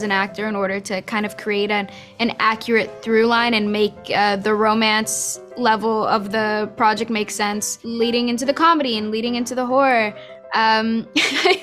an actor in order to kind of create an accurate through line and make the romance level of the project make sense, leading into the comedy and leading into the horror. I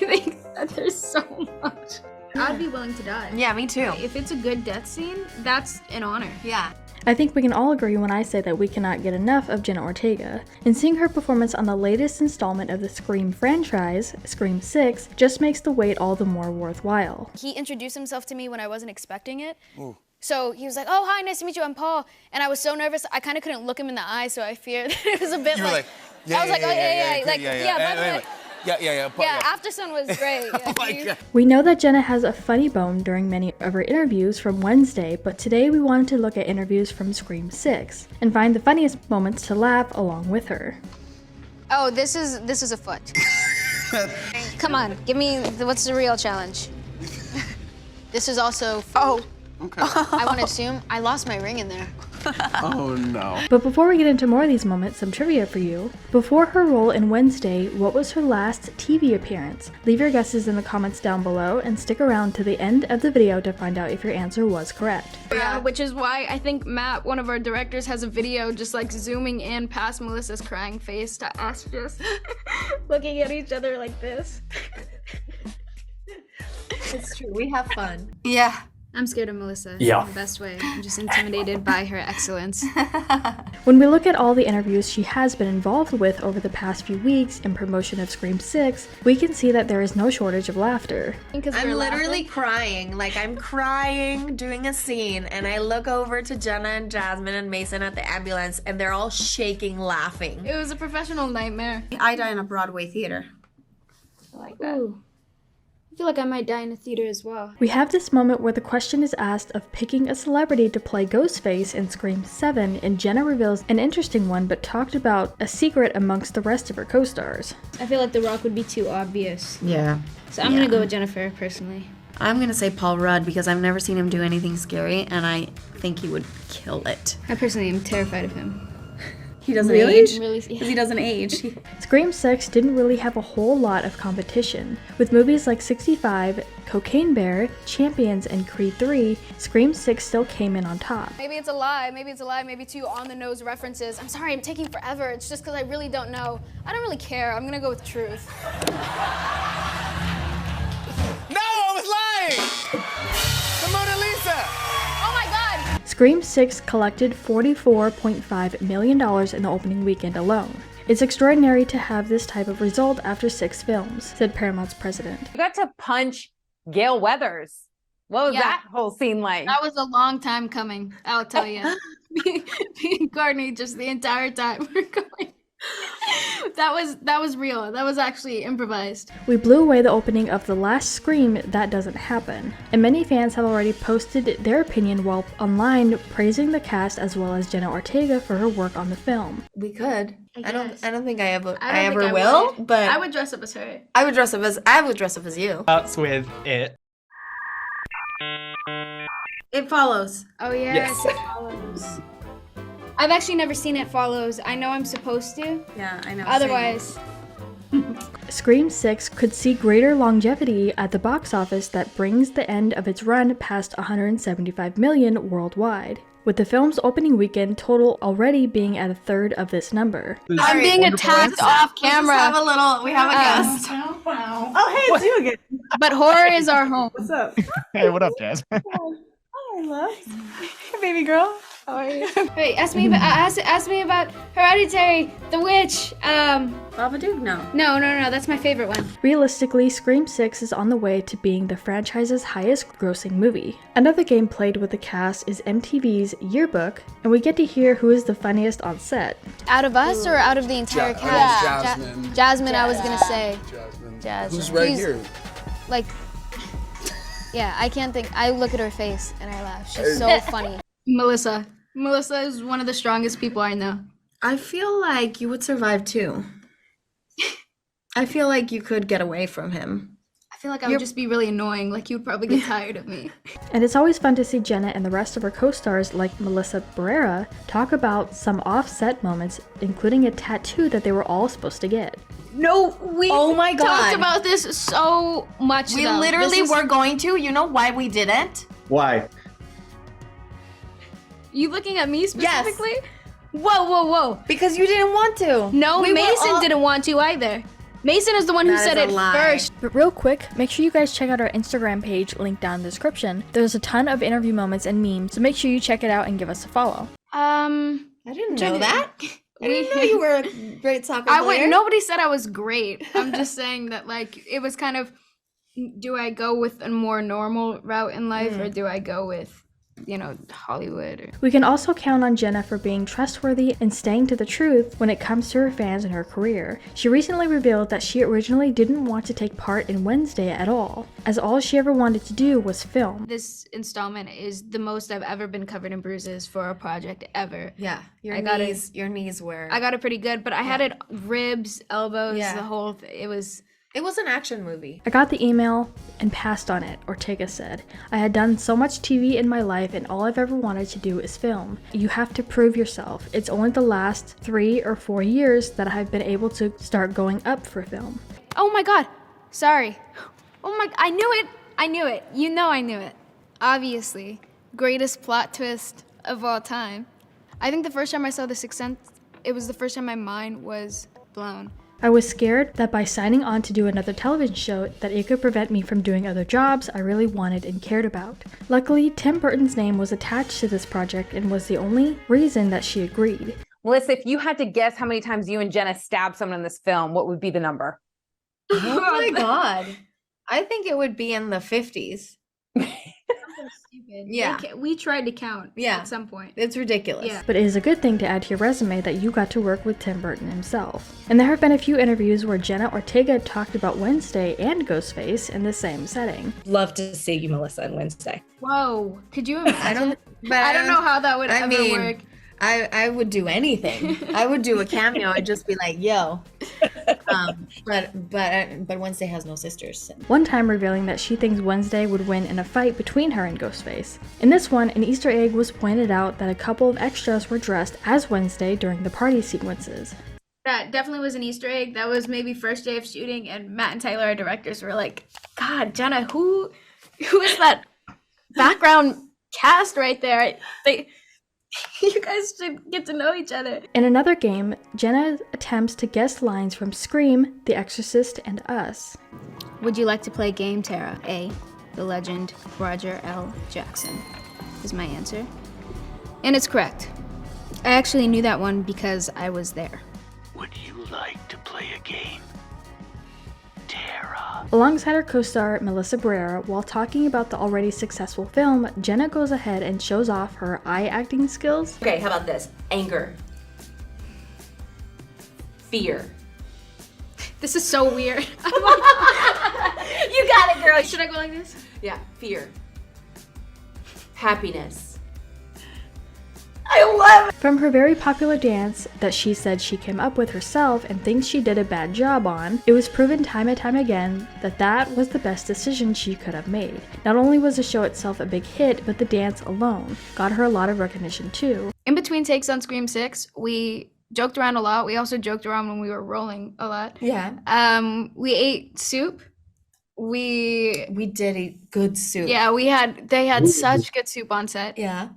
think that there's so much. I'd be willing to die. Yeah, me too. If it's a good death scene, that's an honor. Yeah. I think we can all agree when I say that we cannot get enough of Jenna Ortega. And seeing her performance on the latest installment of the Scream franchise, Scream 6, just makes the wait all the more worthwhile. He introduced himself to me when I wasn't expecting it. Ooh. So he was like, "Oh, hi, nice to meet you, I'm Paul." And I was so nervous, I kind of couldn't look him in the eye, so I feared it was a bit I was like, "Oh, yeah, by the way." Yeah, Aftersun was great. Yeah, Oh my God. We know that Jenna has a funny bone during many of her interviews from Wednesday, but today we wanted to look at interviews from Scream 6 and find the funniest moments to laugh along with her. Oh, this is a foot. Come on, give me what's the real challenge? This is also food. Oh. Okay. I want to assume I lost my ring in there. Oh no. But before we get into more of these moments, some trivia for you. Before her role in Wednesday, what was her last TV appearance? Leave your guesses in the comments down below and stick around to the end of the video to find out if your answer was correct. Yeah, which is why I think Matt, one of our directors, has a video just like zooming in past Melissa's crying face to us just looking at each other like this. It's true. We have fun. Yeah. I'm scared of Melissa. Yeah. In the best way. I'm just intimidated by her excellence. When we look at all the interviews she has been involved with over the past few weeks in promotion of Scream 6, we can see that there is no shortage of laughter. I'm literally crying. Like, I'm crying doing a scene, and I look over to Jenna and Jasmine and Mason at the ambulance, and they're all shaking, laughing. It was a professional nightmare. I die in a Broadway theater. I like that. Ooh. I feel like I might die in a theater as well. We have this moment where the question is asked of picking a celebrity to play Ghostface in Scream 7, and Jenna reveals an interesting one but talked about a secret amongst the rest of her co-stars. I feel like The Rock would be too obvious. Yeah. So I'm gonna go with Jennifer, personally. I'm gonna say Paul Rudd because I've never seen him do anything scary, and I think he would kill it. I personally am terrified of him. He doesn't Really? age? Really? Because he doesn't age. Scream 6 didn't really have a whole lot of competition. With movies like 65, Cocaine Bear, Champions, and Creed 3, Scream 6 still came in on top. Maybe it's a lie, maybe two on-the-nose references. I'm sorry, I'm taking forever. It's just because I really don't know. I don't really care. I'm gonna go with truth. No, I was lying! The Mona Lisa! Oh my God! Scream 6 collected $44.5 million in the opening weekend alone. It's extraordinary to have this type of result after 6 films, said Paramount's president. You got to punch Gail Weathers. What was that whole scene like? That was a long time coming, I'll tell you. Me and Courtney just the entire time we're going. That was real. That was actually improvised. We blew away the opening of the last Scream That Doesn't Happen, and many fans have already posted their opinion while online praising the cast as well as Jenna Ortega for her work on the film. We could. I don't think I ever I will, would. but I would dress up as her. I would dress up as you. Starts with it. It follows. Oh yeah, Yes. It follows. I've actually never seen It Follows. I know I'm supposed to. Yeah, I know. Otherwise, Scream 6 could see greater longevity at the box office that brings the end of its run past 175 million worldwide, with the film's opening weekend total already being at a third of this number. I'm being attacked off camera. We have a guest. Oh, hey, it's you again. But horror is our home. What's up? Hey, what up, Jazz? Hi, love. Hey, baby girl. How are you? Wait, ask me about Hereditary, The Witch. Babadook? No. No, that's my favorite one. Realistically, Scream 6 is on the way to being the franchise's highest grossing movie. Another game played with the cast is MTV's Yearbook, and we get to hear who is the funniest on set. Out of us or out of the entire cast? Jasmine. Jasmine, I was gonna say. Jasmine. Jasmine. Who's right Who's- here? Like, yeah, I can't think. I look at her face and I laugh. She's so funny. Melissa. Melissa is one of the strongest people I know. I feel like you would survive too. I feel like you could get away from him. feel like I would just be really annoying. Like, you'd probably get tired of me. And it's always fun to see Jenna and the rest of her co-stars, like Melissa Barrera, talk about some offset moments, including a tattoo that they were all supposed to get. No, we Oh my God. talked about this so much. We though. literally This is- were going to. You know why we didn't? Why? You looking at me specifically? Yes. Whoa. Because you didn't want to. No, We were Mason all- didn't want to either. Mason is the one who That said is it a lie. first. But real quick, make sure you guys check out our Instagram page, linked down in the description. There's a ton of interview moments and memes, so make sure you check it out and give us a follow. I didn't know that. I didn't know you were a great soccer player. Nobody said I was great. I'm just saying that, like, it was kind of, do I go with a more normal route in life or do I go with, you know, Hollywood? Or... We can also count on Jenna for being trustworthy and staying to the truth when it comes to her fans and her career. She recently revealed that she originally didn't want to take part in Wednesday at all, as all she ever wanted to do was film. This installment is the most I've ever been covered in bruises for a project ever. Yeah, your I got knees were. I got it pretty good, but I had it ribs, elbows, Yeah. the whole it was... It was an action movie. I got the email and passed on it, Ortega said. I had done so much TV in my life and all I've ever wanted to do is film. You have to prove yourself. It's only the last 3 or 4 years that I've been able to start going up for film. Oh my god. Sorry. Oh my, I knew it. I knew it. You know I knew it. Obviously. Greatest plot twist of all time. I think the first time I saw The Sixth Sense, it was the first time my mind was blown. I was scared that by signing on to do another television show that it could prevent me from doing other jobs I really wanted and cared about. Luckily, Tim Burton's name was attached to this project and was the only reason that she agreed. Melissa, if you had to guess how many times you and Jenna stabbed someone in this film, what would be the number? Oh my God. I think it would be in the 50s. Stupid. Yeah. We tried to count at some point. It's ridiculous. Yeah. But it is a good thing to add to your resume that you got to work with Tim Burton himself. And there have been a few interviews where Jenna Ortega talked about Wednesday and Ghostface in the same setting. Love to see you, Melissa, on Wednesday. Whoa. Could you imagine? But I don't know how that would I ever mean, work. I would do anything. I would do a cameo. I'd just be like, yo. But Wednesday has no sisters. One time revealing that she thinks Wednesday would win in a fight between her and Ghostface. In this one, an Easter egg was pointed out that a couple of extras were dressed as Wednesday during the party sequences. That definitely was an Easter egg. That was maybe first day of shooting, and Matt and Tyler, our directors, were like, God, Jenna, who is that background cast right there? You guys should get to know each other. In another game, Jenna attempts to guess lines from Scream, The Exorcist, and Us. Would you like to play a game, Tara? A. The legend Roger L. Jackson is my answer. And it's correct. I actually knew that one because I was there. Would you like to play a game, Tara? Alongside her co-star Melissa Barrera, while talking about the already successful film, Jenna goes ahead and shows off her eye acting skills. Okay, how about this? Anger. Fear. This is so weird. You got it, girl. Should I go like this? Yeah, fear. Happiness. I love it. From her very popular dance that she said she came up with herself and thinks she did a bad job on, it was proven time and time again that that was the best decision she could have made. Not only was the show itself a big hit, but the dance alone got her a lot of recognition too. In between takes on Scream 6, we joked around a lot. We also joked around when we were rolling a lot. Yeah. We ate soup. We did eat good soup. Yeah, they had such good soup on set. Yeah.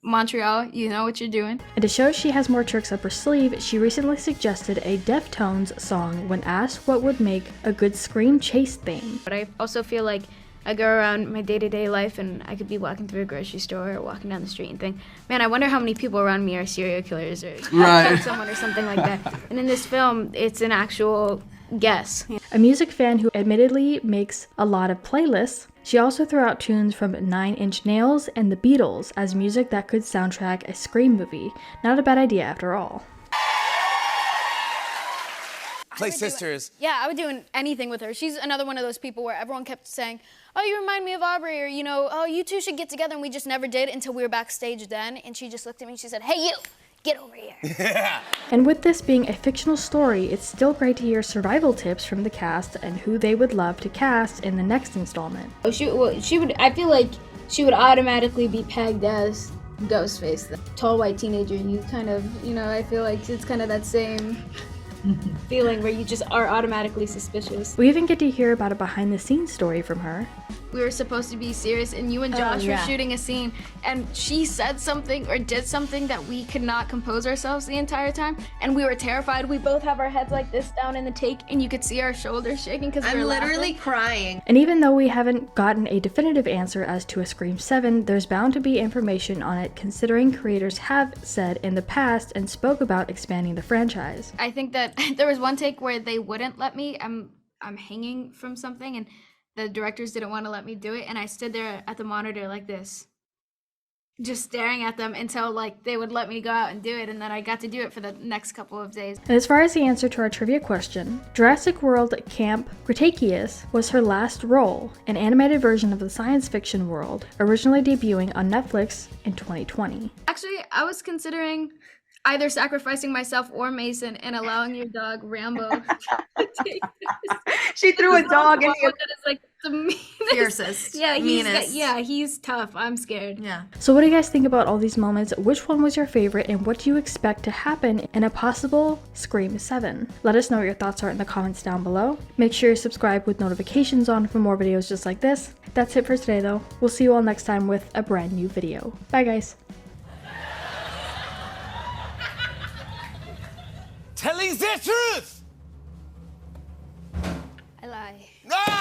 Montreal, you know what you're doing. And to show she has more tricks up her sleeve, she recently suggested a Deftones song when asked what would make a good Scream chase theme. But I also feel like I go around my day-to-day life and I could be walking through a grocery store or walking down the street and think, man, I wonder how many people around me are serial killers or killed someone or something like that. And in this film, it's an actual guess. A music fan who admittedly makes a lot of playlists, she also threw out tunes from Nine Inch Nails and the Beatles as music that could soundtrack a Scream movie. Not a bad idea after all. Play sisters. Yeah, I would do anything with her. She's another one of those people where everyone kept saying, oh, you remind me of Aubrey, or, you know, oh, you two should get together, and we just never did until we were backstage then. And she just looked at me and she said, hey, Get over here. And with this being a fictional story, it's still great to hear survival tips from the cast and who they would love to cast in the next installment. She would. I feel like she would automatically be pegged as Ghostface, the tall white teenager. You kind of, I feel like it's kind of that same feeling where you just are automatically suspicious. We even get to hear about a behind-the-scenes story from her. We were supposed to be serious, and you and Josh were shooting a scene, and she said something or did something that we could not compose ourselves the entire time, and we were terrified. We both have our heads like this down in the take, and you could see our shoulders shaking because we were literally laughing. crying. And even though we haven't gotten a definitive answer as to a Scream 7, there's bound to be information on it considering creators have said in the past and spoke about expanding the franchise. I think that there was one take where they wouldn't let me. I'm hanging from something, and the directors didn't want to let me do it, and I stood there at the monitor like this, just staring at them until like they would let me go out and do it, and then I got to do it for the next couple of days. And as far as the answer to our trivia question, Jurassic World Camp Cretaceous was her last role, an animated version of the science fiction world, originally debuting on Netflix in 2020. Actually, I was considering either sacrificing myself or Mason and allowing your dog Rambo to take this. She threw a dog in That here. is like the meanest. Fiercest. Yeah, meanest. he's tough. I'm scared. Yeah. So what do you guys think about all these moments? Which one was your favorite, and what do you expect to happen in a possible Scream 7? Let us know what your thoughts are in the comments down below. Make sure you subscribe with notifications on for more videos just like this. That's it for today though. We'll see you all next time with a brand new video. Bye guys. Telling the truth! I lie. No!